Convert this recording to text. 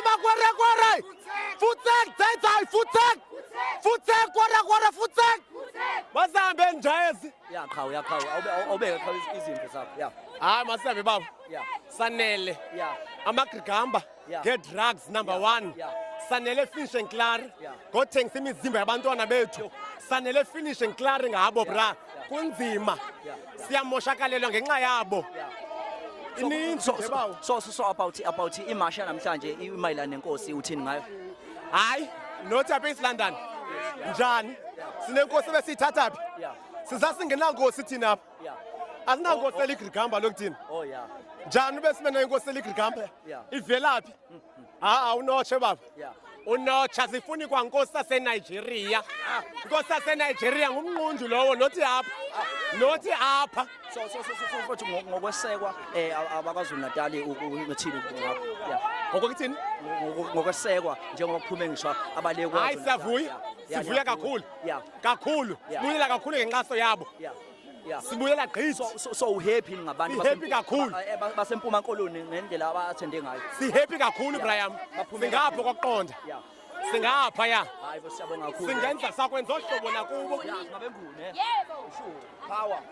Mama kware. Futsek, dai, futsek, kware, futsek. Masambe njayezi. Ya qhawu awubeke qhawu izimvu zakho ya. Hayi masambe baba. Yeah. Sanele. Yeah. Amagrigamba. Yeah. Get drugs number 1. Yeah. Sanele finish and clear. Yeah. Gothengisa imizimba yabantwana bethu. Sanele finish and clear ngabo bra. Kunzima. Siyamoshakalelwa ngenxa yabo. So about imasha namhlanje imayilana nenkosi uthini ngayo? Hayi, not apha east London. Njani? Sinenkosi besithatha phi? Yeah. Sizasingenankosi thina apha. Yeah. Asinankosi eligrigamba lokuthini. Oh yeah. Njani besimena inkosi eligrigamba? Yeah. Ivelaphi? Unotshe baba. Yeah. Unotsha sifuni kwankosi saseNigeria. Inkosi saseNigeria ngumnqunju lowo nothi apha. Nothi apha. So futhi ngokwesekwa abakwaZulu Natal uthini ngakho? Yeah. Ngokuthini? Ngokwesekwa njengoba kuphume ngisho abalekwa. Hayi siyavuya. Sivuya kakhulu. Yeah. Kakhulu. Sibuyela kakhulu ngenxaso yabo. Yeah. Yeah. Sibuyela gqithi. So happy ngabantu happy kakhulu basempuma koloni ngendlela abathende ngayo. Si happy kakhulu Brian. Singapho kokuqonda. Yeah. Singapha ya. Hayi siyabonga kakhulu. Singenza sakwenza ohlobo nakubo. Yeah, ngabe ngune. Yebo. Sure. Power.